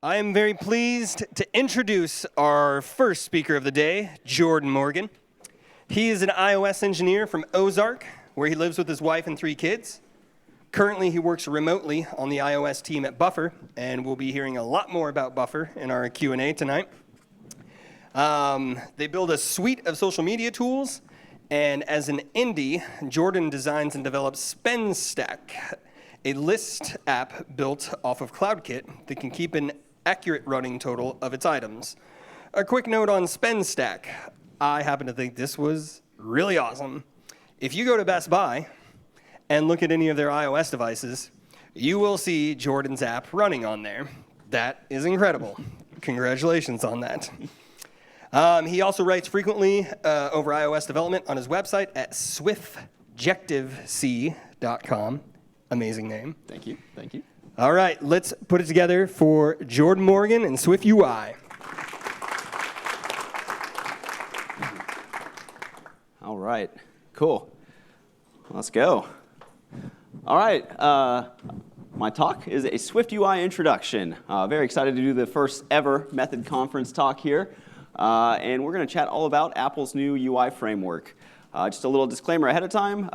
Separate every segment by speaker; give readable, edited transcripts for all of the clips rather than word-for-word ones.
Speaker 1: I am very pleased to introduce our first speaker of the day, Jordan Morgan. He is an iOS engineer from Ozark, where he lives with his wife and 3 kids. Currently, he works remotely on the iOS team at Buffer, and we'll be hearing a lot more about Buffer in our Q&A tonight. They build a suite of social media tools, and as an indie, Jordan designs and develops SpendStack, a list app built off of CloudKit that can keep an accurate running total of its items. A quick note on SpendStack. I happen to think this was really awesome. If you go to Best Buy and look at any of their iOS devices, you will see Jordan's app running on there. That is incredible. Congratulations on that. He also writes frequently over iOS development on his website at swiftujectivec.com. Amazing name.
Speaker 2: Thank you. Thank you.
Speaker 1: All right, let's put it together for Jordan Morgan and SwiftUI.
Speaker 2: All right, cool. Let's go. All right, my talk is a SwiftUI introduction. Very excited to do the first ever Method Conference talk here. And we're going to chat all about Apple's new UI framework. Just a little disclaimer ahead of time.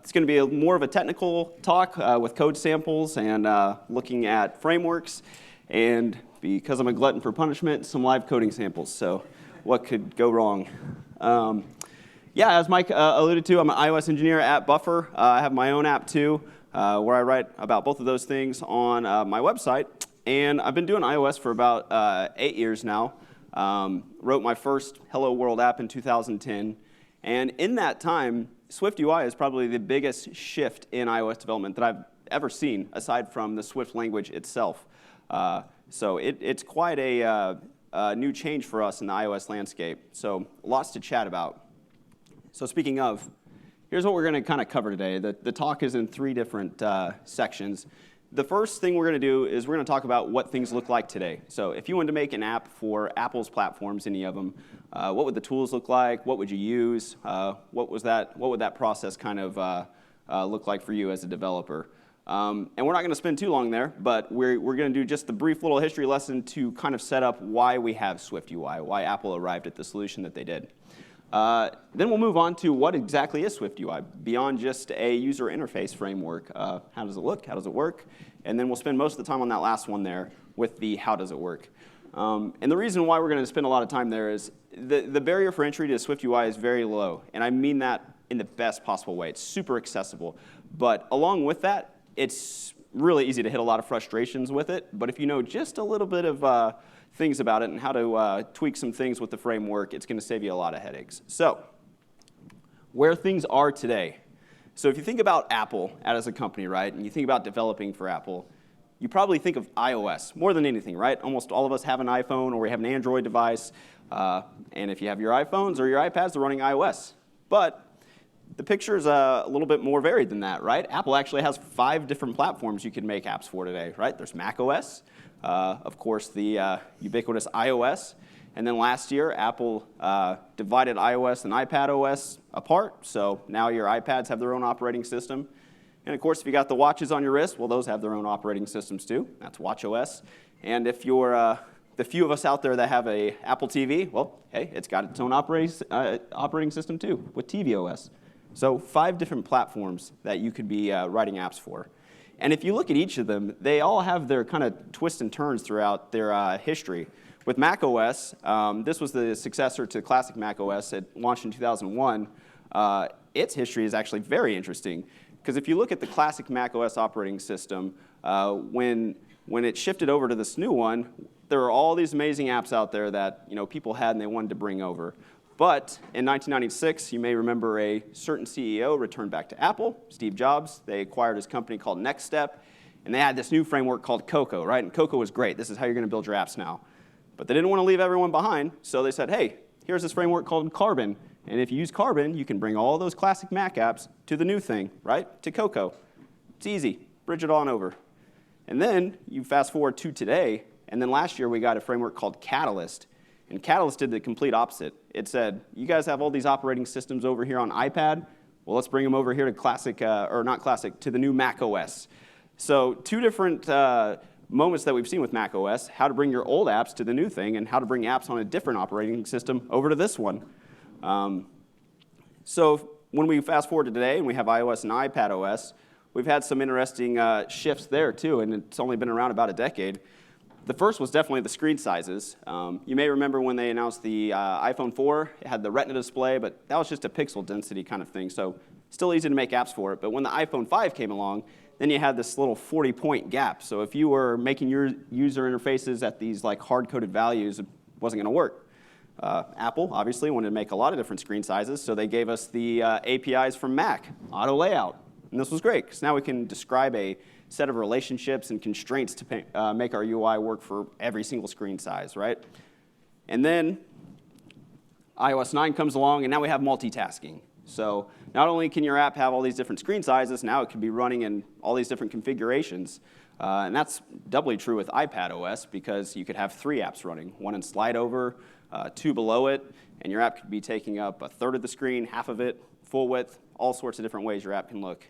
Speaker 2: It's going to be more of a technical talk with code samples and looking at frameworks. And because I'm a glutton for punishment, some live coding samples. So what could go wrong? Yeah, as Mike alluded to, I'm an iOS engineer at Buffer. I have my own app too, where I write about both of those things on my website. And I've been doing iOS for about 8 years now. Wrote my first Hello World app in 2010. And in that time, SwiftUI is probably the biggest shift in iOS development that I've ever seen, aside from the Swift language itself. So it's quite a new change for us in the iOS landscape. So lots to chat about. So speaking of, here's what we're going to kind of cover today. The talk is in 3 different sections. The first thing we're going to do is we're going to talk about what things look like today. So if you wanted to make an app for Apple's platforms, any of them, what would the tools look like? What would you use? What would that process kind of look like for you as a developer? And we're not going to spend too long there, but we're going to do just the brief little history lesson to kind of set up why we have SwiftUI, why Apple arrived at the solution that they did. Then we'll move on to what exactly is SwiftUI, beyond just a user interface framework. How does it look? How does it work? And then we'll spend most of the time on that last one there with the how does it work. And the reason why we're going to spend a lot of time there is the barrier for entry to SwiftUI is very low. And I mean that in the best possible way. It's super accessible. But along with that, it's really easy to hit a lot of frustrations with it. But if you know just a little bit of things about it and how to tweak some things with the framework, it's going to save you a lot of headaches. So where things are today. So if you think about Apple as a company, right, and you think about developing for Apple, you probably think of iOS more than anything, right? Almost all of us have an iPhone or we have an Android device. And if you have your iPhones or your iPads, they're running iOS. But the picture is a little bit more varied than that, right? Apple actually has 5 different platforms you can make apps for today, right? There's macOS, of course, the ubiquitous iOS. And then last year, Apple divided iOS and iPadOS apart. So now your iPads have their own operating system. And of course, if you got the watches on your wrist, well, those have their own operating systems too. That's watchOS. And if you're the few of us out there that have a Apple TV, well, hey, it's got its own operating system too with tvOS. So 5 different platforms that you could be writing apps for. And if you look at each of them, they all have their kind of twists and turns throughout their history. With macOS, this was the successor to classic macOS. It launched in 2001. Its history is actually very interesting, because if you look at the classic macOS operating system, when it shifted over to this new one, there were all these amazing apps out there that people had and they wanted to bring over. But in 1996, you may remember a certain CEO returned back to Apple, Steve Jobs. They acquired his company called Next Step, and they had this new framework called Cocoa, right? And Cocoa was great. This is how you're going to build your apps now. But they didn't want to leave everyone behind, so they said, hey, here's this framework called Carbon. And if you use Carbon, you can bring all those classic Mac apps to the new thing, right? To Cocoa. It's easy. Bridge it on over. And then you fast forward to today, and then last year we got a framework called Catalyst. And Catalyst did the complete opposite. It said, you guys have all these operating systems over here on iPad. Well, let's bring them over here to classic, or not classic, to the new Mac OS. So 2 different moments that we've seen with Mac OS, how to bring your old apps to the new thing, and how to bring apps on a different operating system over to this one. So when we fast forward to today and we have iOS and iPad OS, we've had some interesting shifts there too, and it's only been around about a decade. The first was definitely the screen sizes. You may remember when they announced the iPhone 4, it had the Retina display, but that was just a pixel density kind of thing, so still easy to make apps for it. But when the iPhone 5 came along, then you had this little 40-point gap. So if you were making your user interfaces at these like hard-coded values, it wasn't going to work. Apple, obviously, wanted to make a lot of different screen sizes, so they gave us the APIs from Mac, auto layout. And this was great, because now we can describe a set of relationships and constraints to make our UI work for every single screen size, right? And then iOS 9 comes along, and now we have multitasking. So not only can your app have all these different screen sizes, now it can be running in all these different configurations. And that's doubly true with iPad OS, because you could have 3 apps running, one in slide over, 2 below it, and your app could be taking up a third of the screen, half of it, full width, all sorts of different ways your app can look.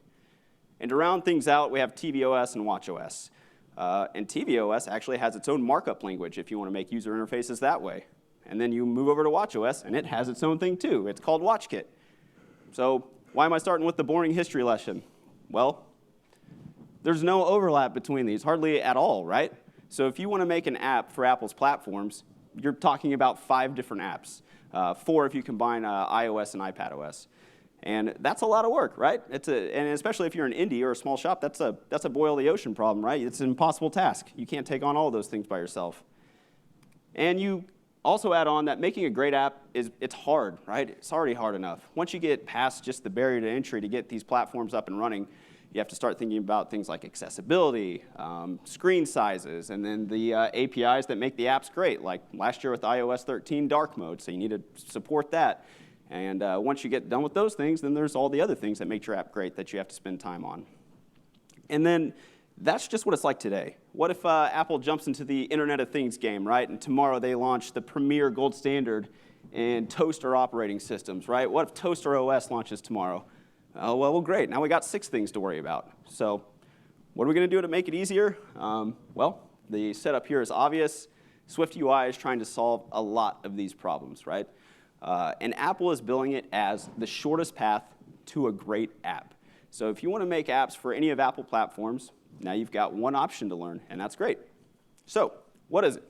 Speaker 2: And to round things out, we have tvOS and watchOS. And tvOS actually has its own markup language if you want to make user interfaces that way. And then you move over to watchOS, and it has its own thing too. It's called WatchKit. So why am I starting with the boring history lesson? Well, there's no overlap between these, hardly at all, right? So if you want to make an app for Apple's platforms, you're talking about 5 different apps, 4 if you combine iOS and iPadOS. And that's a lot of work, right? And especially if you're an indie or a small shop, that's a boil the ocean problem, right? It's an impossible task. You can't take on all those things by yourself. And you also add on that making a great app it's hard, right? It's already hard enough. Once you get past just the barrier to entry to get these platforms up and running, you have to start thinking about things like accessibility, screen sizes, and then the APIs that make the apps great, like last year with iOS 13 dark mode, so you need to support that. And once you get done with those things, then there's all the other things that make your app great that you have to spend time on. And then that's just what it's like today. What if Apple jumps into the Internet of Things game, right? And tomorrow they launch the premier gold standard in toaster operating systems, right? What if Toaster OS launches tomorrow? Well, great. Now we got 6 things to worry about. So what are we going to do to make it easier? Well, the setup here is obvious. SwiftUI is trying to solve a lot of these problems, right? And Apple is billing it as the shortest path to a great app. So if you want to make apps for any of Apple platforms, now you've got one option to learn, and that's great. So what is it?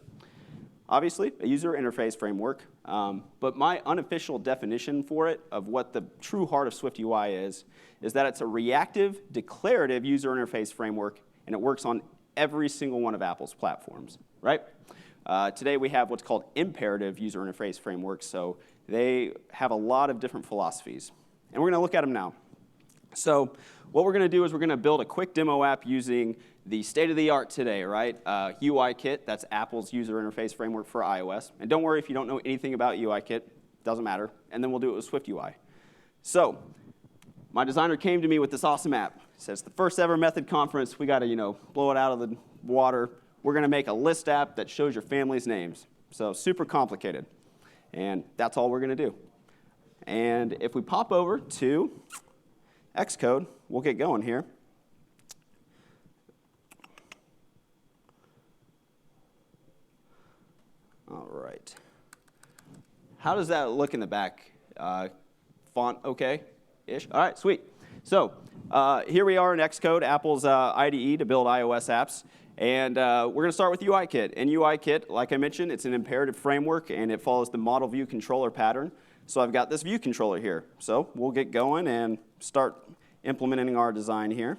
Speaker 2: Obviously, a user interface framework, but my unofficial definition for it of what the true heart of SwiftUI is that it's a reactive, declarative user interface framework, and it works on every single one of Apple's platforms, right? Today we have what's called imperative user interface frameworks, so they have a lot of different philosophies. And we're going to look at them now. So what we're going to do is we're going to build a quick demo app using the state-of-the-art today, right? UIKit, that's Apple's user interface framework for iOS. And don't worry if you don't know anything about UIKit, doesn't matter. And then we'll do it with SwiftUI. So my designer came to me with this awesome app. It says, the first ever method conference, we got to, blow it out of the water. We're going to make a list app that shows your family's names. So super complicated. And that's all we're going to do. And if we pop over to Xcode, we'll get going here. All right. How does that look in the back? Font okay-ish? All right, sweet. So here we are in Xcode, Apple's IDE to build iOS apps. And we're going to start with UIKit. And UIKit, like I mentioned, it's an imperative framework, and it follows the model view controller pattern. So I've got this view controller here. So we'll get going and start implementing our design here.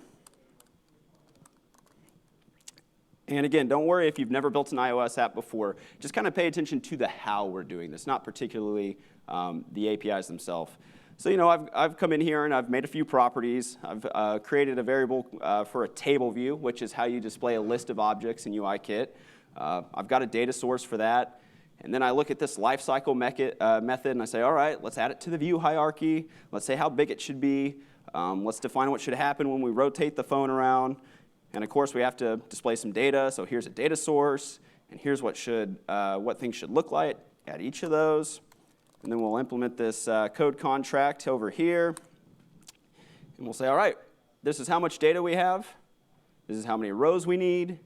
Speaker 2: And again, don't worry if you've never built an iOS app before. Just kind of pay attention to the how we're doing this, not particularly the APIs themselves. So I've come in here and I've made a few properties. I've created a variable for a table view, which is how you display a list of objects in UIKit. I've got a data source for that. And then I look at this lifecycle method and I say, all right, let's add it to the view hierarchy. Let's say how big it should be. Let's define what should happen when we rotate the phone around. And of course, we have to display some data. So here's a data source, and here's what things should look like at each of those. And then we'll implement this code contract over here. And we'll say, all right, this is how much data we have. This is how many rows we need.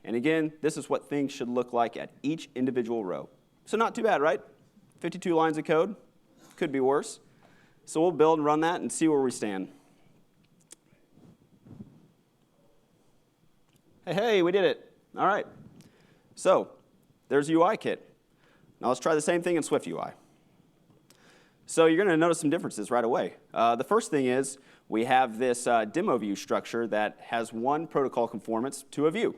Speaker 2: And again, this is what things should look like at each individual row. So not too bad, right? 52 lines of code. Could be worse. So we'll build and run that and see where we stand. Hey, we did it. All right. So there's UIKit. Now let's try the same thing in SwiftUI. So you're going to notice some differences right away. The first thing is we have this demo view structure that has one protocol conformance to a view.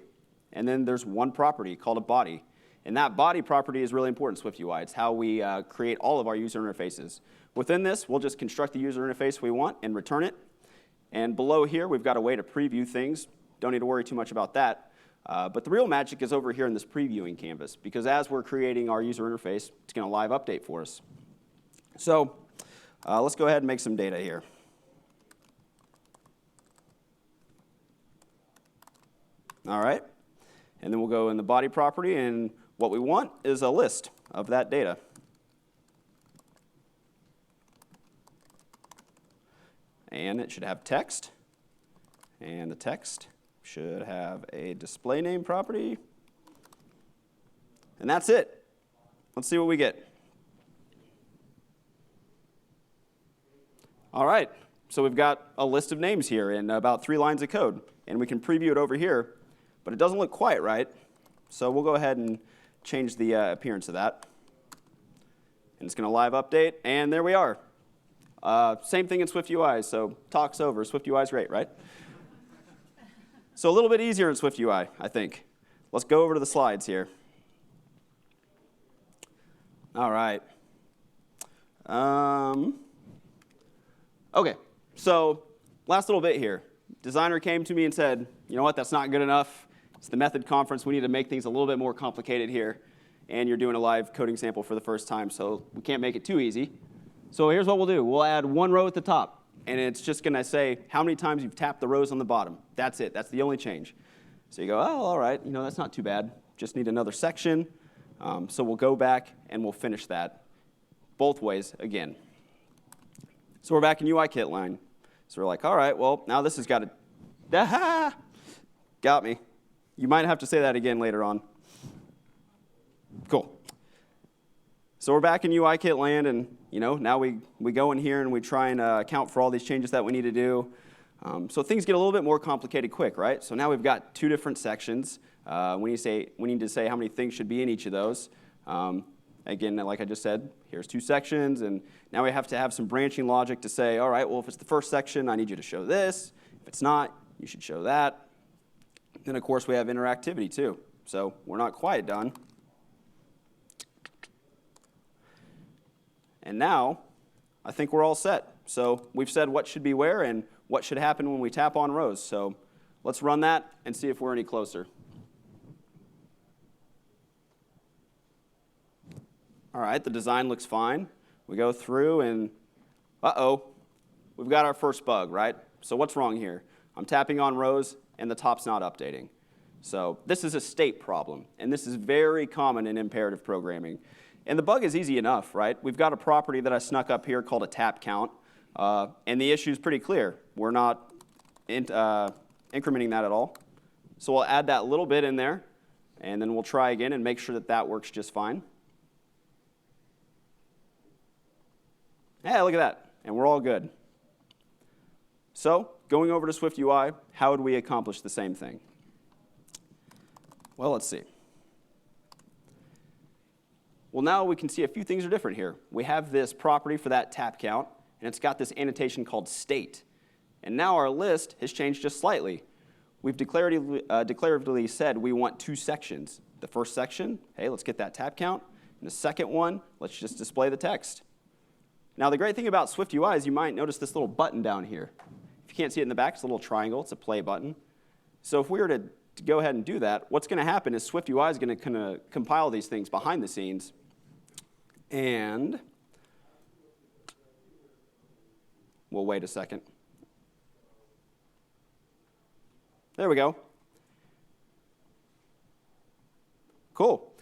Speaker 2: And then there's one property called a body. And that body property is really important in SwiftUI. It's how we create all of our user interfaces. Within this, we'll just construct the user interface we want and return it. And below here, we've got a way to preview things. Don't need to worry too much about that. But the real magic is over here in this previewing canvas, because as we're creating our user interface, it's going to live update for us. So let's go ahead and make some data here. All right. And then we'll go in the body property, and what we want is a list of that data. And it should have text. And the text should have a display name property. And that's it. Let's see what we get. All right. So we've got a list of names here in about 3 lines of code. And we can preview it over here. But it doesn't look quite right. So we'll go ahead and change the appearance of that. And it's going to live update. And there we are. Same thing in SwiftUI. So talk's over. SwiftUI is great, right? So a little bit easier in SwiftUI, I think. Let's go over to the slides here. All right. OK, so last little bit here. Designer came to me and said, you know what, that's not good enough. It's the method conference. We need to make things a little bit more complicated here. And you're doing a live coding sample for the first time, so we can't make it too easy. So here's what we'll do. We'll add one row at the top. And it's just going to say how many times you've tapped the rows on the bottom. That's it. That's the only change. So you go, oh, all right. You know, that's not too bad. Just need another section. So we'll go back, and we'll finish that both ways again. So we're back in UIKit line. So we're like, all right, well, now this has got to got me. You might have to say that again later on. Cool. So we're back in UIKit land, and now we go in here and we try and account for all these changes that we need to do. So things get a little bit more complicated quick, right? So now we've got 2 different sections. We need to say how many things should be in each of those. Again, like I just said, here's 2 sections, and now we have to have some branching logic to say, all right, well, if it's the first section, I need you to show this. If it's not, you should show that. Then, of course, we have interactivity, too. So we're not quite done. And now, I think we're all set. So we've said what should be where and what should happen when we tap on rows. So let's run that and see if we're any closer. All right, the design looks fine. We go through and, we've got our first bug, right? So what's wrong here? I'm tapping on rows, and the top's not updating. So this is a state problem, and this is very common in imperative programming. And the bug is easy enough, right? We've got a property that I snuck up here called a tap count, and the issue is pretty clear. We're not incrementing that at all. So we'll add that little bit in there, and then we'll try again and make sure that that works just fine. Hey, look at that, and we're all good. So going over to SwiftUI, how would we accomplish the same thing? Well, let's see. Well, now we can see a few things are different here. We have this property for that tap count, and it's got this annotation called state. And now our list has changed just slightly. We've declaratively said we want 2 sections. The first section, hey, let's get that tap count. And the second one, let's just display the text. Now, the great thing about SwiftUI is you might notice this little button down here. If you can't see it in the back, it's a little triangle. It's a play button. So if we were to go ahead and do that, what's going to happen is SwiftUI is going to compile these things behind the scenes. And we'll wait a second. There we go. Cool.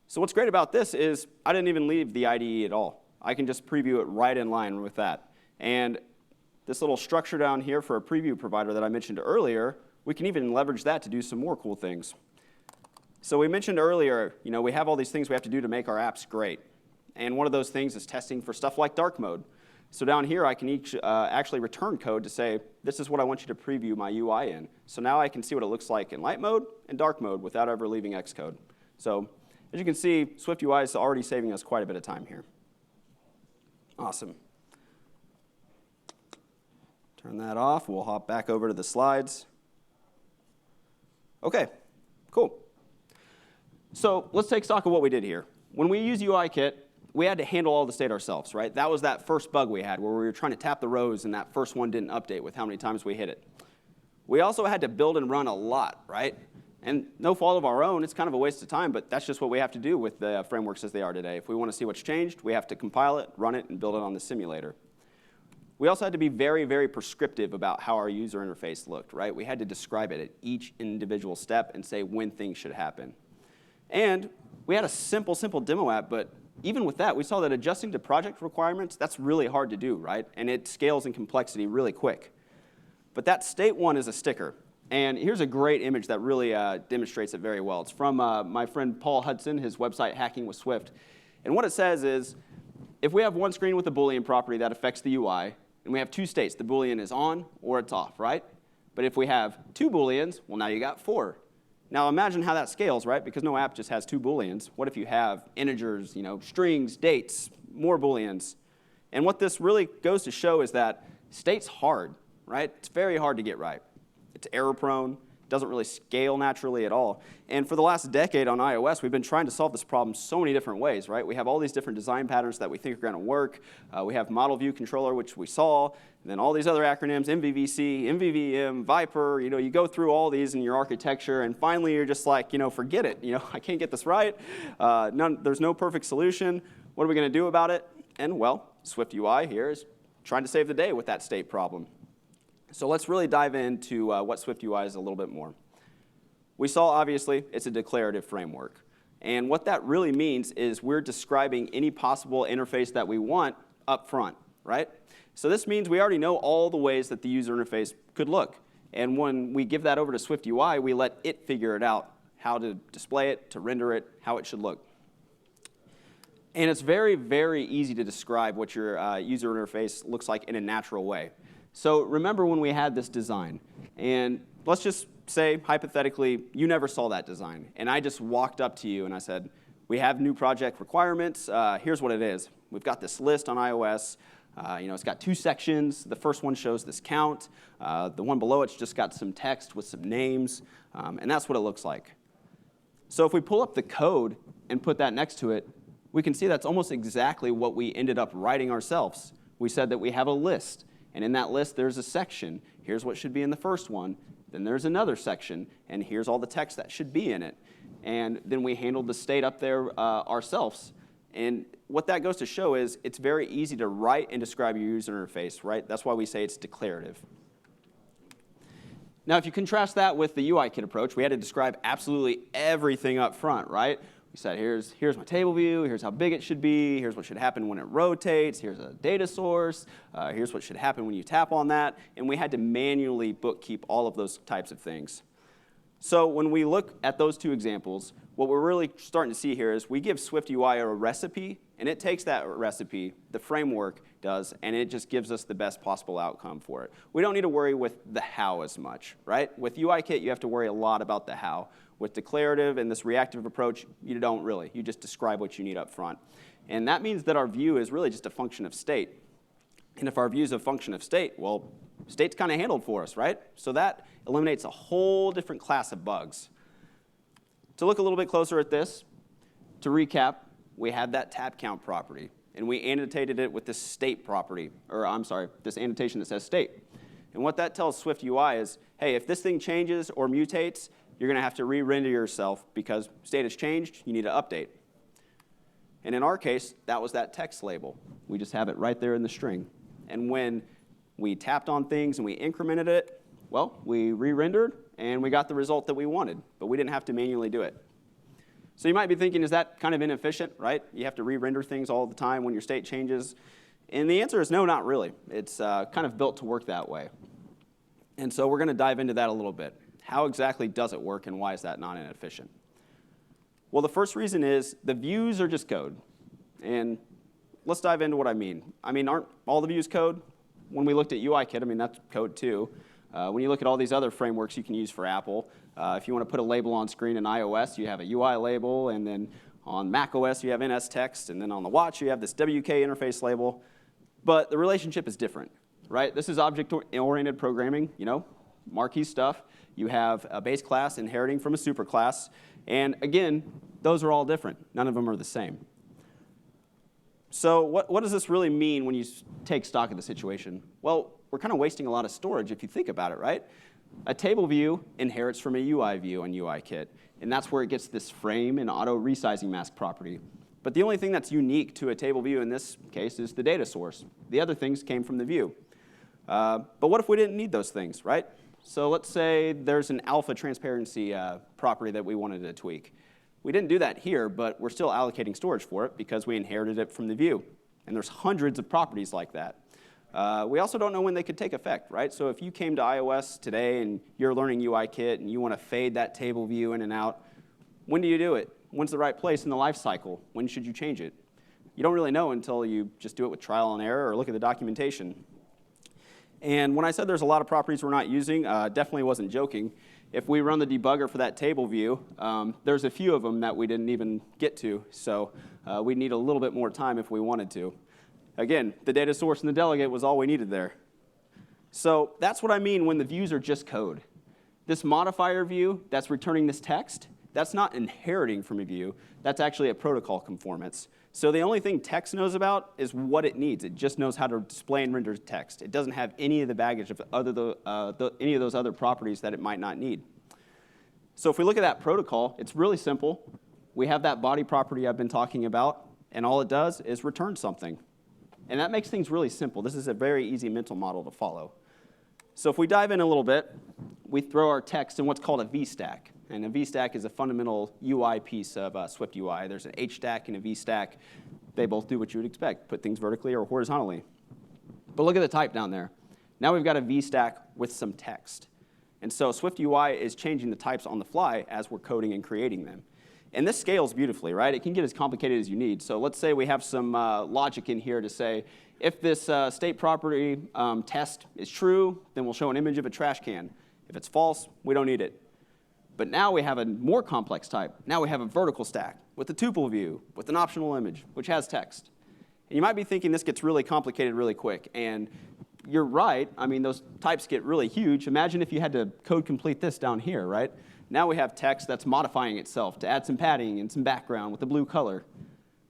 Speaker 2: So what's great about this is I didn't even leave the IDE at all. I can just preview it right in line with that. And this little structure down here for a preview provider that I mentioned earlier, we can even leverage that to do some more cool things. So we mentioned earlier, we have all these things we have to do to make our apps great. And one of those things is testing for stuff like dark mode. So down here, I can actually return code to say, this is what I want you to preview my UI in. So now I can see what it looks like in light mode and dark mode without ever leaving Xcode. So as you can see, SwiftUI is already saving us quite a bit of time here. Awesome. Turn that off. We'll hop back over to the slides. OK, cool. So let's take stock of what we did here. When we use UIKit, we had to handle all the state ourselves, right? That was that first bug we had where we were trying to tap the rows and that first one didn't update with how many times we hit it. We also had to build and run a lot, right? And no fault of our own, it's kind of a waste of time, but that's just what we have to do with the frameworks as they are today. If we want to see what's changed, we have to compile it, run it, and build it on the simulator. We also had to be very, very prescriptive about how our user interface looked, right? We had to describe it at each individual step and say when things should happen. And we had a simple demo app, but even with that, we saw that adjusting to project requirements, that's really hard to do, right? And it scales in complexity really quick. But that state one is a sticker. And here's a great image that really demonstrates it very well. It's from my friend Paul Hudson, his website, Hacking with Swift. And what it says is, if we have one screen with a Boolean property that affects the UI, and we have two states, the Boolean is on or it's off, right? But if we have two Booleans, well, now you got 4. Now imagine how that scales, right? Because no app just has 2 Booleans. What if you have integers, strings, dates, more Booleans? And what this really goes to show is that state's hard, right? It's very hard to get right. It's error prone, doesn't really scale naturally at all. And for the last decade on iOS, we've been trying to solve this problem so many different ways, right? We have all these different design patterns that we think are going to work. We have model view controller, which we saw, and then all these other acronyms, MVVC, MVVM, Viper. You go through all these in your architecture, and finally you're just like, forget it. I can't get this right. There's no perfect solution. What are we going to do about it? And well, SwiftUI here is trying to save the day with that state problem. So let's really dive into what SwiftUI is a little bit more. We saw, obviously, it's a declarative framework. And what that really means is we're describing any possible interface that we want up front, right? So this means we already know all the ways that the user interface could look. And when we give that over to SwiftUI, we let it figure it out, how to display it, to render it, how it should look. And it's very, very easy to describe what your user interface looks like in a natural way. So remember when we had this design, and let's just say, hypothetically, you never saw that design, and I just walked up to you and I said, we have new project requirements. Here's what it is. We've got this list on iOS. It's got 2 sections. The first one shows this count. The one below it's just got some text with some names, and that's what it looks like. So if we pull up the code and put that next to it, we can see that's almost exactly what we ended up writing ourselves. We said that we have a list. And in that list, there's a section. Here's what should be in the first one. Then there's another section. And here's all the text that should be in it. And then we handled the state up there ourselves. And what that goes to show is it's very easy to write and describe your user interface, right? That's why we say it's declarative. Now, if you contrast that with the UIKit approach, we had to describe absolutely everything up front, right? We said, here's my table view, here's how big it should be, here's what should happen when it rotates, here's a data source, here's what should happen when you tap on that, and we had to manually bookkeep all of those types of things. So when we look at those 2 examples, what we're really starting to see here is we give SwiftUI a recipe, and it takes that recipe, the framework does, and it just gives us the best possible outcome for it. We don't need to worry with the how as much, right? With UIKit, you have to worry a lot about the how. With declarative and this reactive approach, you don't really. You just describe what you need up front. And that means that our view is really just a function of state. And if our view is a function of state, well, state's kind of handled for us, right? So that eliminates a whole different class of bugs. To look a little bit closer at this, to recap, we had that tab count property. And we annotated it with this state property, or I'm sorry, this annotation that says state. And what that tells SwiftUI is, hey, if this thing changes or mutates, you're going to have to re-render yourself because state has changed, you need to update. And in our case, that was that text label. We just have it right there in the string. And when we tapped on things and we incremented it, well, we re-rendered and we got the result that we wanted, but we didn't have to manually do it. So you might be thinking, is that kind of inefficient, right? You have to re-render things all the time when your state changes. And the answer is no, not really. It's kind of built to work that way. And so we're going to dive into that a little bit. How exactly does it work, and why is that not inefficient? Well, the first reason is the views are just code. And let's dive into what I mean. Aren't all the views code? When we looked at UIKit, that's code too. When you look at all these other frameworks you can use for Apple, if you want to put a label on screen in iOS, you have a UI label, and then on macOS you have NS text, and then on the watch you have this WK interface label. But the relationship is different, right? This is object-oriented programming, marquee stuff. You have a base class inheriting from a superclass. And again, those are all different. None of them are the same. So what does this really mean when you take stock of the situation? Well, we're kind of wasting a lot of storage if you think about it, right? A table view inherits from a UI view in UIKit, and that's where it gets this frame and auto resizing mask property. But the only thing that's unique to a table view in this case is the data source. The other things came from the view. But what if we didn't need those things, right? So let's say there's an alpha transparency property that we wanted to tweak. We didn't do that here, but we're still allocating storage for it because we inherited it from the view. And there's hundreds of properties like that. We also don't know when they could take effect, right? So if you came to iOS today and you're learning UIKit and you want to fade that table view in and out, when do you do it? When's the right place in the life cycle? When should you change it? You don't really know until you just do it with trial and error or look at the documentation. And when I said there's a lot of properties we're not using, definitely wasn't joking. If we run the debugger for that table view, there's a few of them that we didn't even get to. So we need a little bit more time if we wanted to. Again, the data source and the delegate was all we needed there. So that's what I mean when the views are just code. This modifier view that's returning this text, that's not inheriting from a view. That's actually a protocol conformance. So the only thing text knows about is what it needs. It just knows how to display and render text. It doesn't have any of the baggage of any of those other properties that it might not need. So if we look at that protocol, it's really simple. We have that body property I've been talking about, and all it does is return something. And that makes things really simple. This is a very easy mental model to follow. So if we dive in a little bit, we throw our text in what's called a VStack. And a VStack is a fundamental UI piece of SwiftUI. There's an HStack and a VStack. They both do what you would expect, put things vertically or horizontally. But look at the type down there. Now we've got a VStack with some text. And so SwiftUI is changing the types on the fly as we're coding and creating them. And this scales beautifully, right? It can get as complicated as you need. So let's say we have some logic in here to say, if this state property test is true, then we'll show an image of a trash can. If it's false, we don't need it. But now we have a more complex type. Now we have a vertical stack with a tuple view, with an optional image, which has text. And you might be thinking this gets really complicated really quick. And you're right. Those types get really huge. Imagine if you had to code complete this down here, right? Now we have text that's modifying itself to add some padding and some background with the blue color.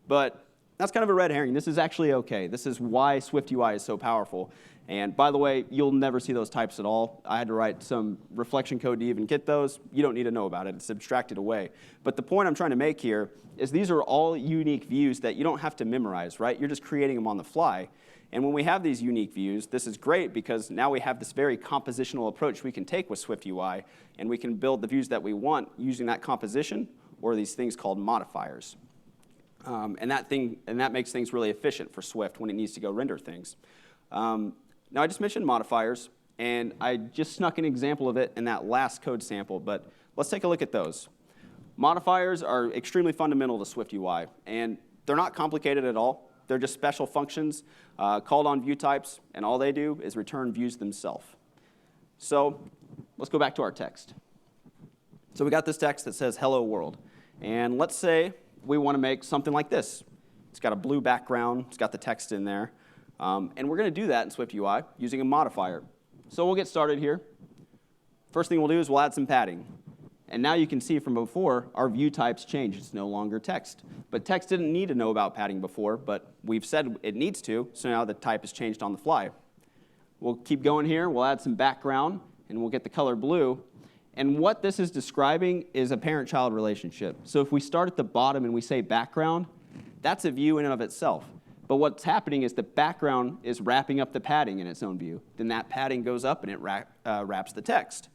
Speaker 2: But that's kind of a red herring. This is actually OK. This is why SwiftUI is so powerful. And by the way, you'll never see those types at all. I had to write some reflection code to even get those. You don't need to know about it. It's abstracted away. But the point I'm trying to make here is these are all unique views that you don't have to memorize, right? You're just creating them on the fly. And when we have these unique views, this is great because now we have this very compositional approach we can take with SwiftUI, and we can build the views that we want using that composition or these things called modifiers. And that makes things really efficient for Swift when it needs to go render things. Now, I just mentioned modifiers, and I just snuck an example of it in that last code sample, but let's take a look at those. Modifiers are extremely fundamental to SwiftUI, and they're not complicated at all. They're just special functions called on view types, and all they do is return views themselves. So let's go back to our text. So we got this text that says, hello world. And let's say we want to make something like this. It's got a blue background. It's got the text in there. And we're going to do that in SwiftUI using a modifier. So we'll get started here. First thing we'll do is we'll add some padding. And now you can see from before, our view types change. It's no longer text. But text didn't need to know about padding before, but we've said it needs to, so now the type is changed on the fly. We'll keep going here. We'll add some background, and we'll get the color blue. And what this is describing is a parent-child relationship. So if we start at the bottom and we say background, that's a view in and of itself. But what's happening is the background is wrapping up the padding in its own view. Then that padding goes up, and it wraps the text.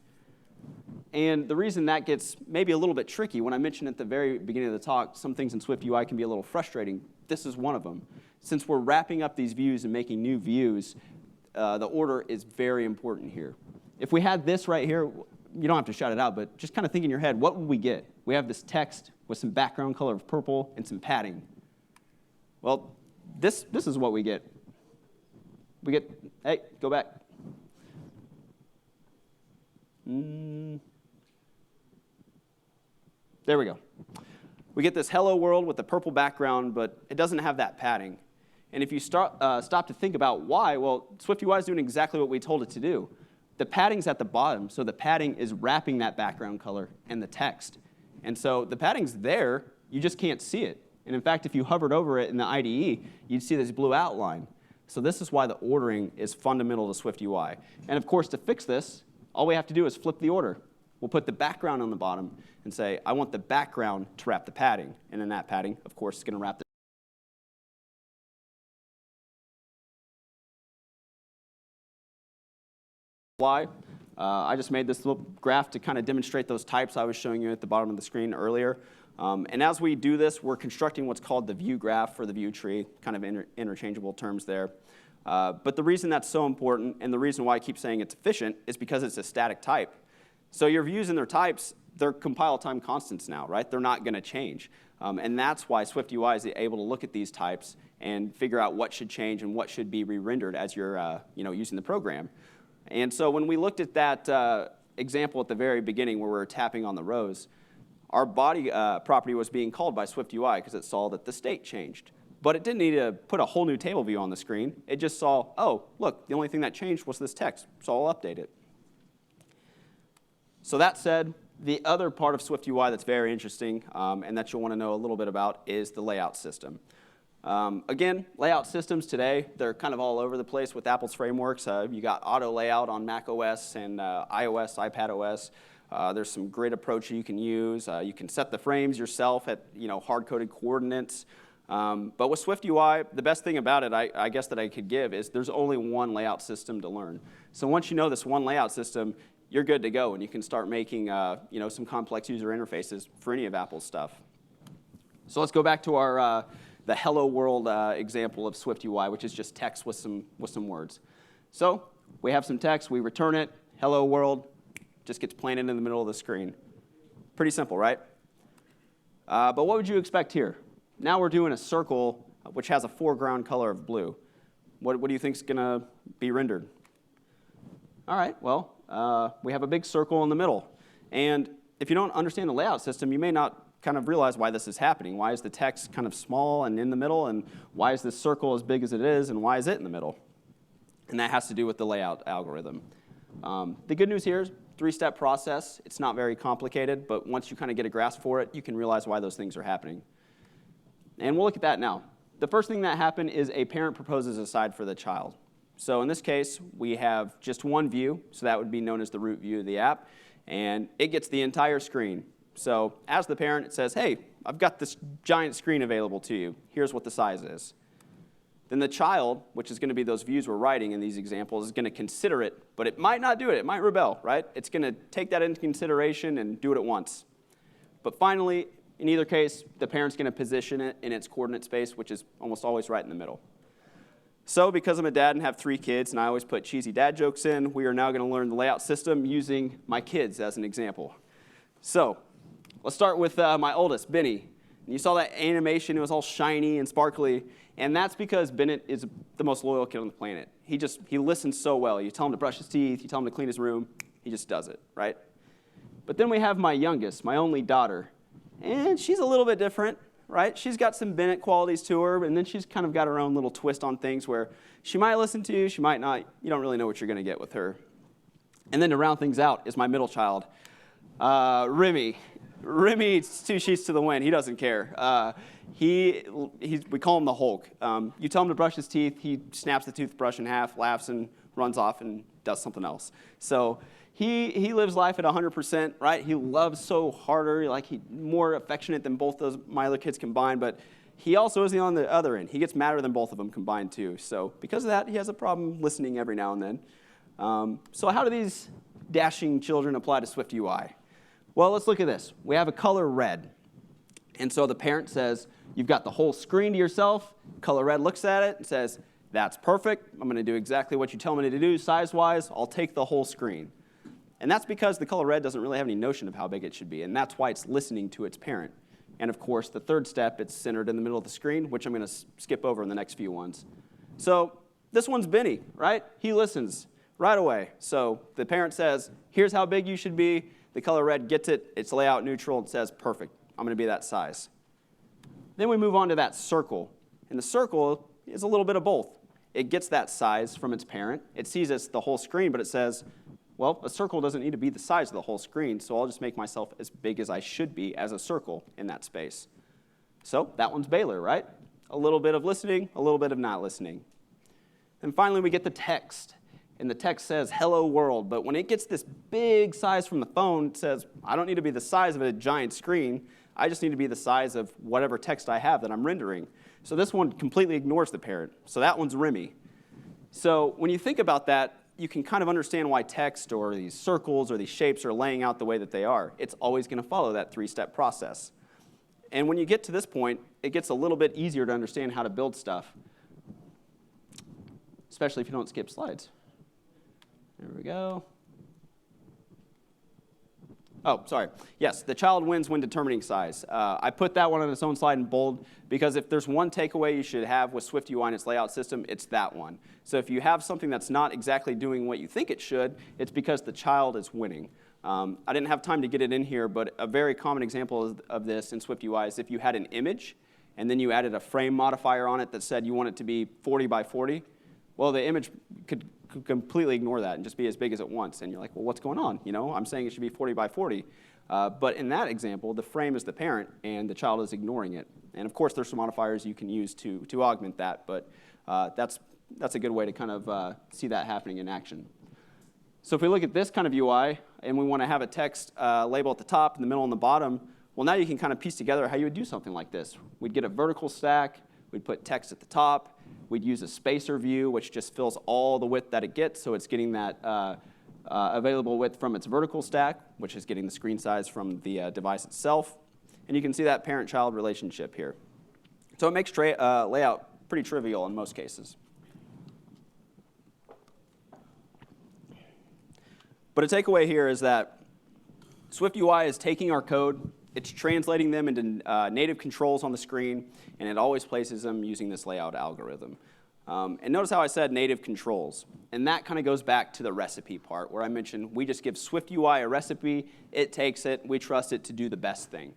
Speaker 2: And the reason that gets maybe a little bit tricky, when I mentioned at the very beginning of the talk, some things in SwiftUI can be a little frustrating. This is one of them. Since we're wrapping up these views and making new views, the order is very important here. If we had this right here, you don't have to shout it out, but just kind of think in your head, what would we get? We have this text with some background color of purple and some padding. Well, this is what we get. We get, hey, go back. There we go. We get this hello world with the purple background, but it doesn't have that padding. And if you stop to think about why, well, SwiftUI is doing exactly what we told it to do. The padding's at the bottom, so the padding is wrapping that background color and the text. And so the padding's there, you just can't see it. And in fact, if you hovered over it in the IDE, you'd see this blue outline. So this is why the ordering is fundamental to SwiftUI. And of course, to fix this, all we have to do is flip the order. We'll put the background on the bottom and say, I want the background to wrap the padding. And then that padding, of course, is going to wrap the why. I just made this little graph to kind of demonstrate those types I was showing you at the bottom of the screen earlier. And as we do this, we're constructing what's called the view graph or the view tree, kind of interchangeable terms there. But the reason that's so important and the reason why I keep saying it's efficient is because it's a static type. So your views and their types, they're compile time constants now, right? They're not going to change. And that's why SwiftUI is able to look at these types and figure out what should change and what should be re-rendered as you're using the program. And so when we looked at that example at the very beginning where we were tapping on the rows, our body property was being called by SwiftUI because it saw that the state changed. But it didn't need to put a whole new table view on the screen. It just saw, oh, look, the only thing that changed was this text, so I'll update it. So that said, the other part of SwiftUI that's very interesting and that you'll want to know a little bit about is the layout system. Again, layout systems today, they're kind of all over the place with Apple's frameworks. You got auto layout on Mac OS and iOS, iPad OS. There's some great approach you can use. You can set the frames yourself at hard-coded coordinates. But with SwiftUI, the best thing about it, I guess that I could give is there's only one layout system to learn. So once you know this one layout system, you're good to go, and you can start making some complex user interfaces for any of Apple's stuff. So let's go back to our the hello world example of SwiftUI, which is just text with some words. So we have some text, we return it, hello world, just gets planted in the middle of the screen. Pretty simple, right? But what would you expect here? Now we're doing a circle which has a foreground color of blue. What do you think is going to be rendered? All right, well, we have a big circle in the middle. And if you don't understand the layout system, you may not kind of realize why this is happening. Why is the text kind of small and in the middle? And why is this circle as big as it is? And why is it in the middle? And that has to do with the layout algorithm. The good news here is three-step process. It's not very complicated, but once you kind of get a grasp for it, you can realize why those things are happening. And we'll look at that now. The first thing that happened is a parent proposes a side for the child. So in this case, we have just one view, so that would be known as the root view of the app, and it gets the entire screen. So as the parent, it says, hey, I've got this giant screen available to you. Here's what the size is. Then the child, which is going to be those views we're writing in these examples, is going to consider it, but it might not do it. It might rebel, right? It's going to take that into consideration and do it at once. But finally, in either case, the parent's going to position it in its coordinate space, which is almost always right in the middle. So because I'm a dad and have 3 kids, and I always put cheesy dad jokes in, we are now going to learn the layout system using my kids as an example. So let's start with my oldest, Benny. And you saw that animation. It was all shiny and sparkly. And that's because Bennett is the most loyal kid on the planet. He listens so well. You tell him to brush his teeth. You tell him to clean his room. He just does it, right? But then we have my youngest, my only daughter. And she's a little bit different, right? She's got some Bennett qualities to her, and then she's kind of got her own little twist on things where she might listen to you, she might not. You don't really know what you're going to get with her. And then to round things out is my middle child, Remy. Remy, it's 2 sheets to the wind. He doesn't care. We call him the Hulk. You tell him to brush his teeth, he snaps the toothbrush in half, laughs, and runs off and does something else. So he lives life at 100%, right? He loves so harder, like he's more affectionate than both those my other kids combined, but he also is on the other end. He gets madder than both of them combined too. So because of that, he has a problem listening every now and then. So how do these dashing children apply to SwiftUI? Well, let's look at this. We have a color red. And so the parent says, you've got the whole screen to yourself. Color red looks at it and says, that's perfect. I'm going to do exactly what you tell me to do size-wise. I'll take the whole screen. And that's because the color red doesn't really have any notion of how big it should be, and that's why it's listening to its parent. And of course, the third step, it's centered in the middle of the screen, which I'm going to skip over in the next few ones. So this one's Benny, right? He listens right away. So the parent says, here's how big you should be. The color red gets it. It's layout neutral. It says, perfect. I'm going to be that size. Then we move on to that circle. And the circle is a little bit of both. It gets that size from its parent. It sees it's the whole screen, but it says, well, a circle doesn't need to be the size of the whole screen, so I'll just make myself as big as I should be as a circle in that space. So that one's Baylor, right? A little bit of listening, a little bit of not listening. And finally, we get the text. And the text says, hello world. But when it gets this big size from the phone, it says, I don't need to be the size of a giant screen. I just need to be the size of whatever text I have that I'm rendering. So this one completely ignores the parent. So that one's Remy. So when you think about that, you can kind of understand why text or these circles or these shapes are laying out the way that they are. It's always going to follow that three-step process. And when you get to this point, it gets a little bit easier to understand how to build stuff, especially if you don't skip slides. There we go. Oh, sorry. Yes, the child wins when determining size. I put that one on its own slide in bold because if there's one takeaway you should have with SwiftUI and its layout system, it's that one. So if you have something that's not exactly doing what you think it should, it's because the child is winning. I didn't have time to get it in here, but a very common example of this in SwiftUI is if you had an image and then you added a frame modifier on it that said you want it to be 40 by 40, well, the image could completely ignore that and just be as big as it wants. And you're like, well, what's going on? You know, I'm saying it should be 40 by 40. But in that example, the frame is the parent, and the child is ignoring it. And of course, there's some modifiers you can use to augment that, but that's a good way to kind of see that happening in action. So if we look at this kind of UI, and we want to have a text label at the top, in the middle, and the bottom, well, now you can kind of piece together how you would do something like this. We'd get a vertical stack. We'd put text at the top. We'd use a spacer view, which just fills all the width that it gets, so it's getting that available width from its vertical stack, which is getting the screen size from the device itself. And you can see that parent-child relationship here. So it makes layout pretty trivial in most cases. But a takeaway here is that SwiftUI is taking our code, it's translating them into native controls on the screen, and it always places them using this layout algorithm. And notice how I said native controls. And that kind of goes back to the recipe part where I mentioned we just give SwiftUI a recipe, it takes it, we trust it to do the best thing.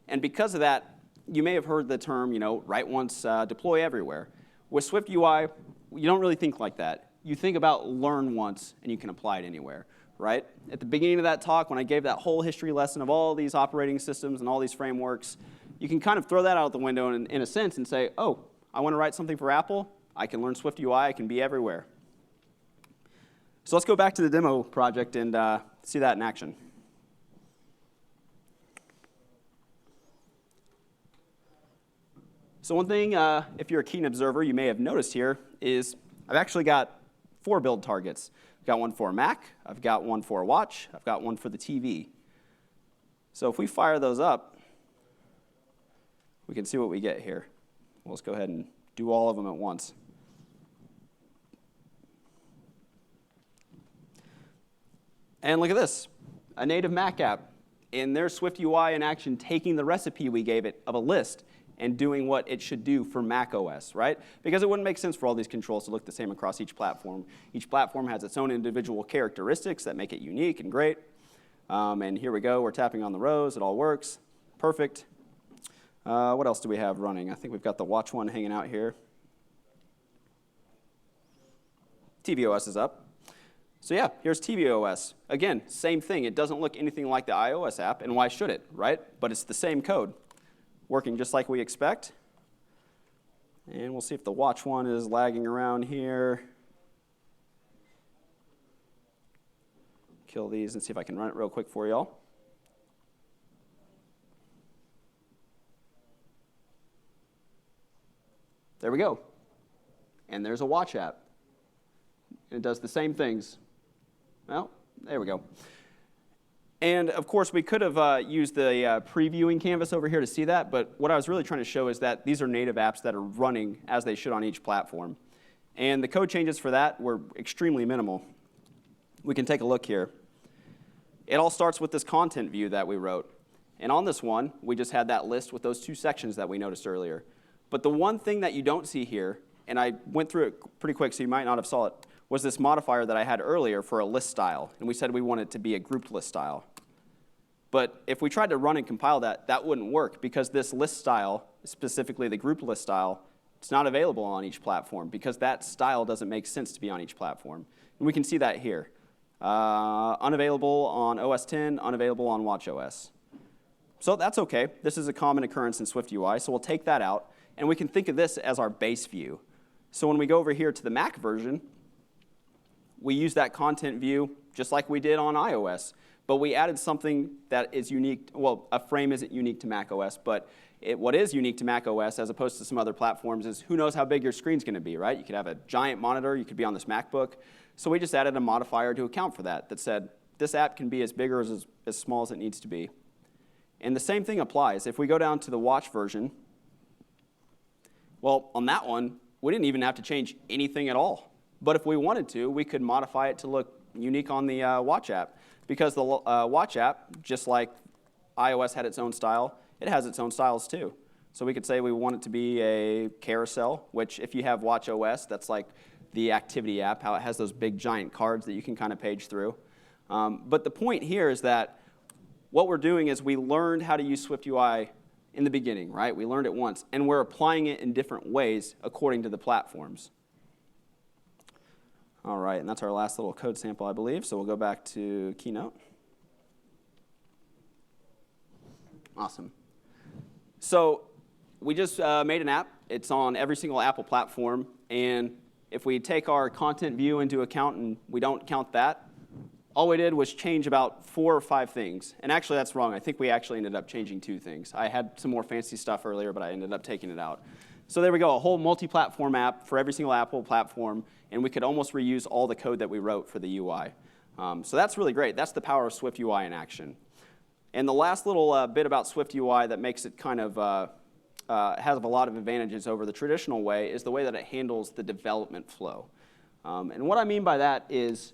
Speaker 2: And because of that, you may have heard the term, you know, write once, deploy everywhere. With SwiftUI, you don't really think like that. You think about learn once, and you can apply it anywhere. Right? At the beginning of that talk, when I gave that whole history lesson of all these operating systems and all these frameworks, you can kind of throw that out the window in a sense and say, oh, I want to write something for Apple. I can learn SwiftUI. I can be everywhere. So let's go back to the demo project and see that in action. So one thing, if you're a keen observer, you may have noticed here is I've actually got 4 build targets. I've got one for a Mac, I've got one for a watch, I've got one for the TV. So if we fire those up, we can see what we get here. Well, let's go ahead and do all of them at once. And look at this, a native Mac app. And there's SwiftUI in action taking the recipe we gave it of a list and doing what it should do for Mac OS, right? Because it wouldn't make sense for all these controls to look the same across each platform. Each platform has its own individual characteristics that make it unique and great. And here we go, we're tapping on the rows, it all works. Perfect. What else do we have running? I think we've got the watch one hanging out here. tvOS is up. So yeah, here's tvOS. Again, same thing. It doesn't look anything like the iOS app, and why should it, right? But it's the same code, working just like we expect. And we'll see if the watch one is lagging around here. Kill these and see if I can run it real quick for y'all. There we go. And there's a watch app. And it does the same things. Well, there we go. And of course, we could have used the previewing canvas over here to see that, but what I was really trying to show is that these are native apps that are running as they should on each platform. And the code changes for that were extremely minimal. We can take a look here. It all starts with this content view that we wrote. And on this one, we just had that list with those 2 sections that we noticed earlier. But the one thing that you don't see here, and I went through it pretty quick so you might not have saw it, was this modifier that I had earlier for a list style. And we said we want it to be a grouped list style. But if we tried to run and compile that, that wouldn't work because this list style, specifically the grouped list style, it's not available on each platform because that style doesn't make sense to be on each platform. And we can see that here. Unavailable on OS X, unavailable on watchOS. So that's okay. This is a common occurrence in SwiftUI, so we'll take that out, and we can think of this as our base view. So when we go over here to the Mac version, we use that content view just like we did on iOS, but we added something that is unique. Well, a frame isn't unique to macOS, but what is unique to macOS as opposed to some other platforms is who knows how big your screen's going to be, right? You could have a giant monitor. You could be on this MacBook. So we just added a modifier to account for that that said this app can be as big or as small as it needs to be. And the same thing applies. If we go down to the watch version, well, on that one, we didn't even have to change anything at all. But if we wanted to, we could modify it to look unique on the watch app. Because the watch app, just like iOS had its own style, it has its own styles too. So we could say we want it to be a carousel, which if you have watchOS, that's like the activity app, how it has those big giant cards that you can kind of page through. But the point here is that what we're doing is we learned how to use SwiftUI in the beginning, right? We learned it once, and we're applying it in different ways according to the platforms. All right, and that's our last little code sample, I believe, so we'll go back to Keynote. Awesome. So we just made an app. It's on every single Apple platform, and if we take our content view into account and we don't count that, all we did was change about 4 or 5 things. And actually, that's wrong. I think we actually ended up changing 2 things. I had some more fancy stuff earlier, but I ended up taking it out. So there we go, a whole multi-platform app for every single Apple platform, and we could almost reuse all the code that we wrote for the UI. So that's really great. That's the power of SwiftUI in action. And the last little bit about SwiftUI that makes it kind of has a lot of advantages over the traditional way is the way that it handles the development flow. And what I mean by that is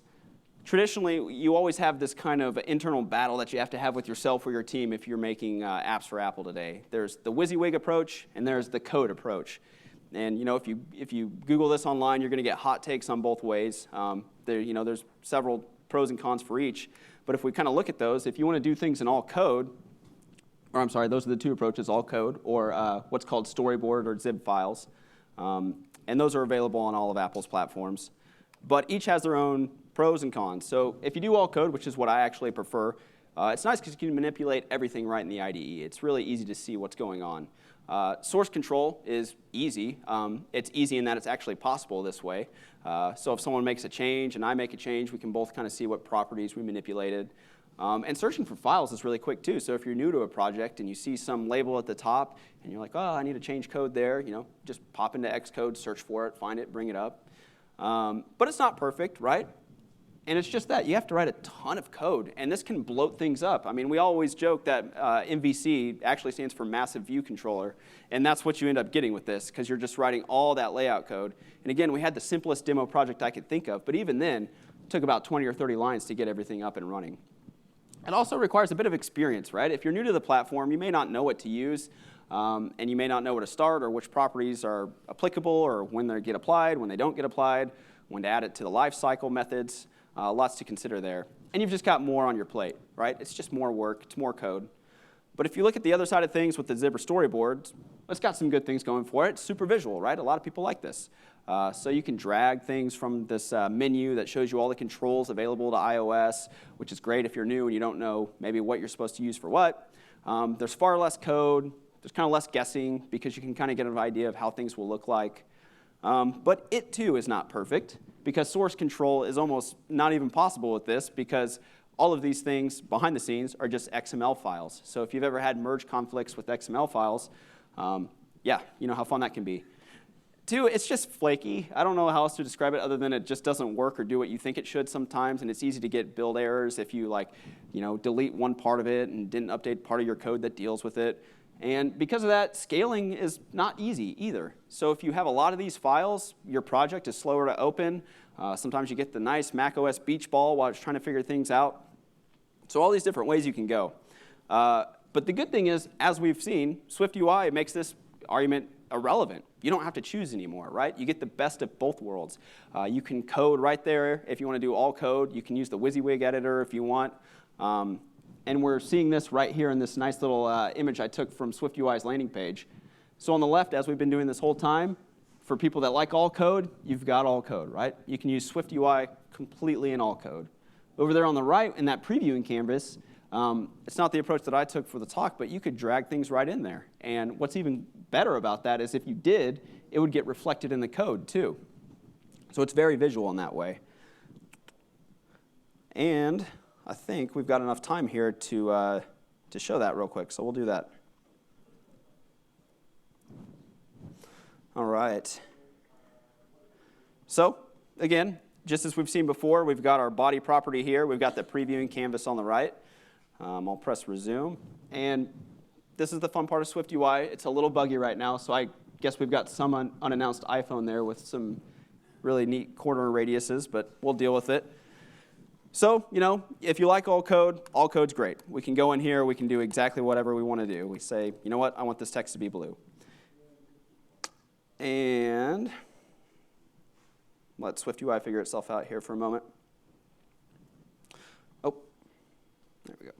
Speaker 2: traditionally, you always have this kind of internal battle that you have to have with yourself or your team if you're making apps for Apple today. There's the WYSIWYG approach, and there's the code approach. And you know, if you Google this online, you're going to get hot takes on both ways. There's several pros and cons for each. But if we kind of look at those, if you want to do things in all code, or I'm sorry, those are the 2 approaches, all code, or what's called storyboard or zip files. And those are available on all of Apple's platforms. But each has their own pros and cons. So if you do all code, which is what I actually prefer, it's nice because you can manipulate everything right in the IDE. It's really easy to see what's going on. Source control is easy. It's easy in that it's actually possible this way. So if someone makes a change and I make a change, we can both kind of see what properties we manipulated. And searching for files is really quick too. So if you're new to a project and you see some label at the top and you're like, oh, I need to change code there, just pop into Xcode, search for it, find it, bring it up. But it's not perfect, right? And it's just that. You have to write a ton of code, and this can bloat things up. I mean, we always joke that MVC actually stands for Massive View Controller, and that's what you end up getting with this, because you're just writing all that layout code. And again, we had the simplest demo project I could think of, but even then, it took about 20 or 30 lines to get everything up and running. It also requires a bit of experience, right? If you're new to the platform, you may not know what to use, and you may not know where to start or which properties are applicable or when they get applied, when they don't get applied, when to add it to the lifecycle methods. Lots to consider there. And you've just got more on your plate, right? It's just more work. It's more code. But if you look at the other side of things with the Zebra storyboards, it's got some good things going for it. It's super visual, right? A lot of people like this. So you can drag things from this menu that shows you all the controls available to iOS, which is great if you're new and you don't know maybe what you're supposed to use for what. There's far less code. There's kind of less guessing because you can kind of get an idea of how things will look like. But it, too, is not perfect because source control is almost not even possible with this because all of these things behind the scenes are just XML files. So if you've ever had merge conflicts with XML files, yeah, you know how fun that can be. 2, it's just flaky. I don't know how else to describe it other than it just doesn't work or do what you think it should sometimes, and it's easy to get build errors if you delete one part of it and didn't update part of your code that deals with it. And because of that, scaling is not easy either. So if you have a lot of these files, your project is slower to open. Sometimes you get the nice macOS beach ball while it's trying to figure things out. So all these different ways you can go. But the good thing is, as we've seen, SwiftUI makes this argument irrelevant. You don't have to choose anymore, right? You get the best of both worlds. You can code right there if you want to do all code. You can use the WYSIWYG editor if you want. And we're seeing this right here in this nice little image I took from SwiftUI's landing page. So on the left, as we've been doing this whole time, for people that like all code, you've got all code, right? You can use SwiftUI completely in all code. Over there on the right, in that previewing canvas, it's not the approach that I took for the talk, but you could drag things right in there. And what's even better about that is if you did, it would get reflected in the code too. So it's very visual in that way. And I think we've got enough time here to show that real quick, so we'll do that. All right. So again, just as we've seen before, we've got our body property here. We've got the previewing canvas on the right. I'll press resume. And this is the fun part of SwiftUI. It's a little buggy right now, so I guess we've got some unannounced iPhone there with some really neat corner radiuses, but we'll deal with it. So, if you like all code's great. We can go in here, we can do exactly whatever we want to do. We say, you know what, I want this text to be blue. And let SwiftUI figure itself out here for a moment. Oh, there we go.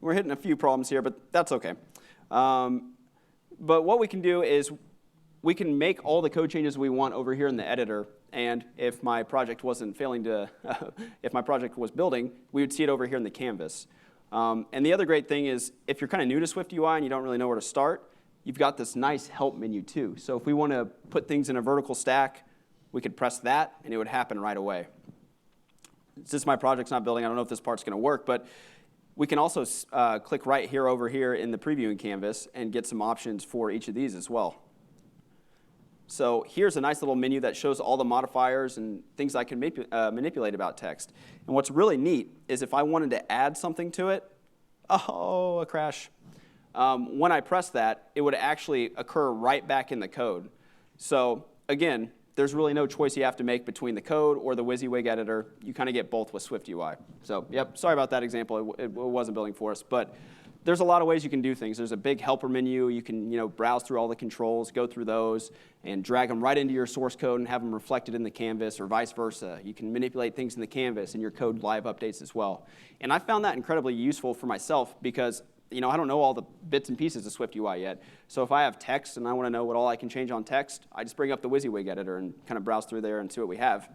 Speaker 2: We're hitting a few problems here, but that's OK. But what we can do is we can make all the code changes we want over here in the editor. And if my project wasn't failing to, if my project was building, we would see it over here in the canvas. And the other great thing is if you're kind of new to SwiftUI and you don't really know where to start, you've got this nice help menu too. So if we want to put things in a vertical stack, we could press that, and it would happen right away. Since my project's not building, I don't know if this part's going to work, but we can also click right here over here in the previewing canvas and get some options for each of these as well. So here's a nice little menu that shows all the modifiers and things I can manipulate about text. And what's really neat is if I wanted to add something to it, oh, a crash. When I press that, it would actually occur right back in the code. So again, there's really no choice you have to make between the code or the WYSIWYG editor. You kind of get both with SwiftUI. So yep, sorry about that example. It wasn't building for us. But there's a lot of ways you can do things. There's a big helper menu. You can browse through all the controls, go through those, and drag them right into your source code and have them reflected in the canvas, or vice versa. You can manipulate things in the canvas and your code live updates as well. And I found that incredibly useful for myself because I don't know all the bits and pieces of SwiftUI yet. So if I have text and I want to know what all I can change on text, I just bring up the WYSIWYG editor and kind of browse through there and see what we have.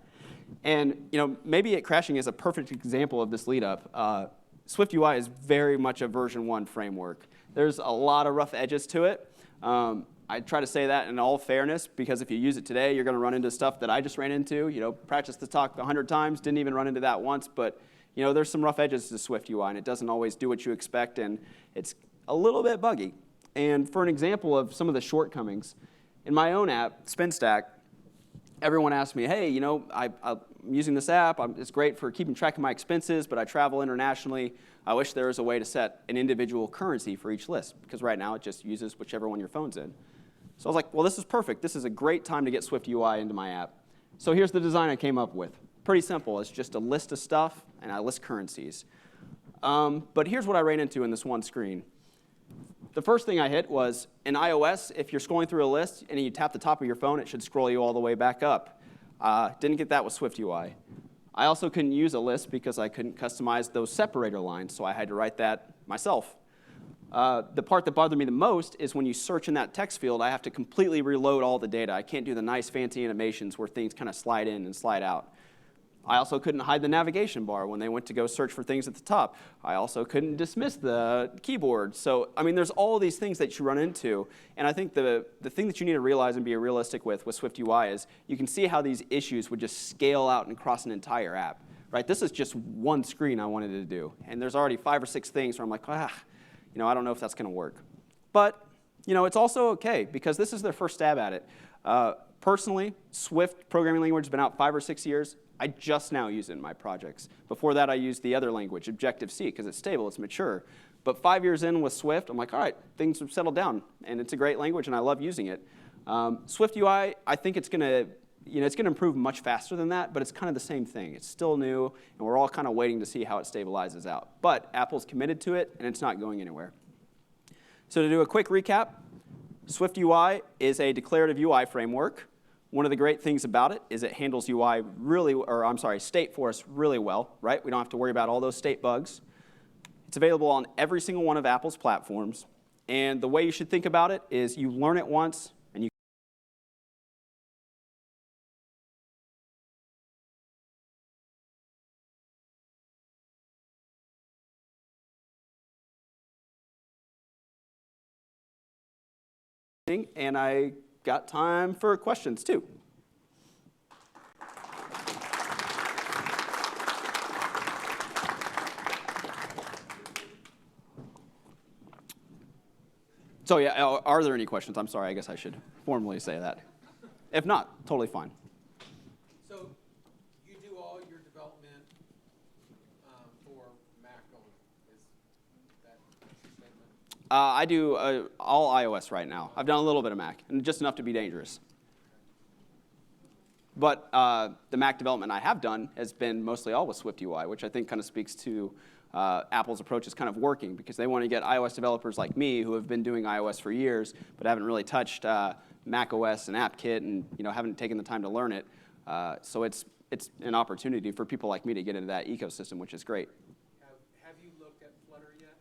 Speaker 2: And maybe it crashing is a perfect example of this lead up. SwiftUI is very much a version 1 framework. There's a lot of rough edges to it. I try to say that in all fairness, because if you use it today, you're going to run into stuff that I just ran into. Practiced the talk 100 times, didn't even run into that once. But there's some rough edges to SwiftUI, and it doesn't always do what you expect, and it's a little bit buggy. And for an example of some of the shortcomings, in my own app, SpinStack, everyone asks me, hey, I'm using this app. It's great for keeping track of my expenses, but I travel internationally. I wish there was a way to set an individual currency for each list, because right now it just uses whichever one your phone's in. So I was like, well, this is perfect. This is a great time to get SwiftUI into my app. So here's the design I came up with. Pretty simple. It's just a list of stuff, and I list currencies. But here's what I ran into in this one screen. The first thing I hit was, in iOS, if you're scrolling through a list and you tap the top of your phone, it should scroll you all the way back up. Didn't get that with SwiftUI. I also couldn't use a list because I couldn't customize those separator lines, so I had to write that myself. The part that bothered me the most is when you search in that text field, I have to completely reload all the data. I can't do the nice fancy animations where things kind of slide in and slide out. I also couldn't hide the navigation bar when they went to go search for things at the top. I also couldn't dismiss the keyboard. So, there's all these things that you run into. And I think the thing that you need to realize and be realistic with SwiftUI is you can see how these issues would just scale out and across an entire app. Right? This is just one screen I wanted to do. And there's already 5 or 6 things where I'm like, I don't know if that's going to work. But, it's also OK, because this is their first stab at it. Personally, Swift programming language has been out 5 or 6 years. I just now use it in my projects. Before that, I used the other language, Objective-C, because it's stable, it's mature. But 5 years in with Swift, I'm like, all right, things have settled down, and it's a great language, and I love using it. SwiftUI, I think it's going to improve much faster than that, but it's kind of the same thing. It's still new, and we're all kind of waiting to see how it stabilizes out. But Apple's committed to it, and it's not going anywhere. So to do a quick recap, SwiftUI is a declarative UI framework. One of the great things about it is it handles state for us really well, right? We don't have to worry about all those state bugs. It's available on every single one of Apple's platforms. And the way you should think about it is you learn it once, and I got time for questions, too. So yeah, are there any questions? I'm sorry, I guess I should formally say that. If not, totally fine.
Speaker 3: So you do all your development for Mac only, is that your statement?
Speaker 2: I do all iOS right now. I've done a little bit of Mac, and just enough to be dangerous. But the Mac development I have done has been mostly all with SwiftUI, which I think kind of speaks to Apple's approach is kind of working, because they want to get iOS developers like me who have been doing iOS for years but haven't really touched Mac OS and AppKit and haven't taken the time to learn it. So it's an opportunity for people like me to get into that ecosystem, which is great.
Speaker 3: Have you looked at Flutter yet?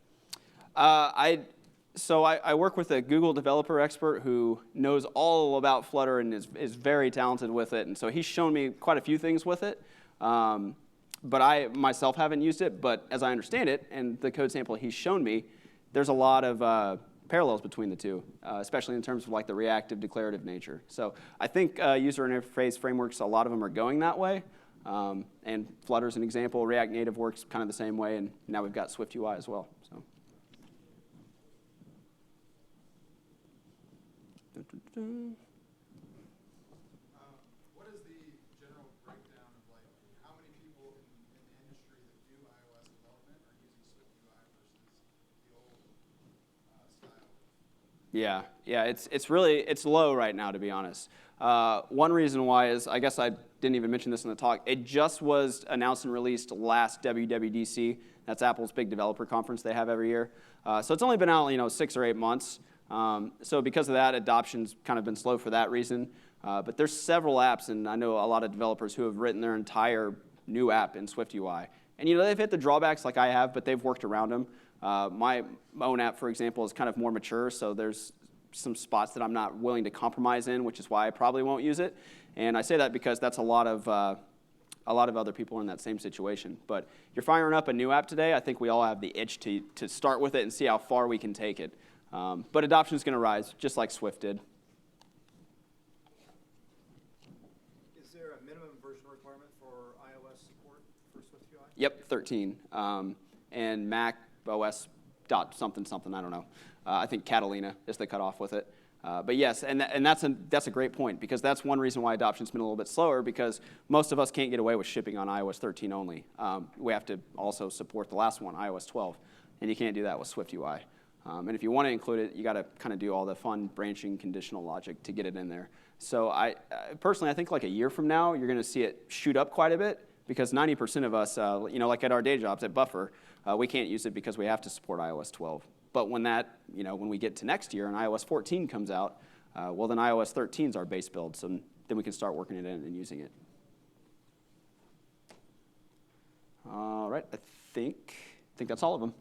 Speaker 2: I work with a Google developer expert who knows all about Flutter and is very talented with it, and so he's shown me quite a few things with it. But I myself haven't used it, but as I understand it, and the code sample he's shown me, there's a lot of parallels between the two, especially in terms of like the reactive declarative nature. So I think user interface frameworks, a lot of them are going that way. And Flutter's an example. React Native works kind of the same way, and now we've got SwiftUI as well. So.
Speaker 3: What is the general breakdown of like how many people in the industry that do iOS development are using SwiftUI versus the old style?
Speaker 2: Yeah, it's low right now, to be honest. One reason why is, I guess I didn't even mention this in the talk, it just was announced and released last WWDC. That's Apple's big developer conference they have every year. So it's only been out 6 or 8 months. So because of that, adoption's kind of been slow for that reason. But there's several apps, and I know a lot of developers who have written their entire new app in SwiftUI. And they've hit the drawbacks like I have, but they've worked around them. My own app, for example, is kind of more mature, so there's some spots that I'm not willing to compromise in, which is why I probably won't use it. And I say that because that's a lot of other people in that same situation. But you're firing up a new app today, I think we all have the itch to start with it and see how far we can take it. But adoption is going to rise, just like Swift did.
Speaker 4: Is there a minimum version requirement for iOS support for SwiftUI?
Speaker 2: Yep, 13. And Mac OS dot something, I don't know. I think Catalina is the cutoff with it. But yes, and that's a great point, because that's one reason why adoption's been a little bit slower, because most of us can't get away with shipping on iOS 13 only. We have to also support the last one, iOS 12, and you can't do that with SwiftUI. And if you want to include it, you got to kind of do all the fun branching conditional logic to get it in there. So personally, I think like a year from now, you're going to see it shoot up quite a bit, because 90% of us, like at our day jobs at Buffer, we can't use it because we have to support iOS 12. But when when we get to next year and iOS 14 comes out, well, then iOS 13 is our base build, so then we can start working it in and using it. All right, I think that's all of them.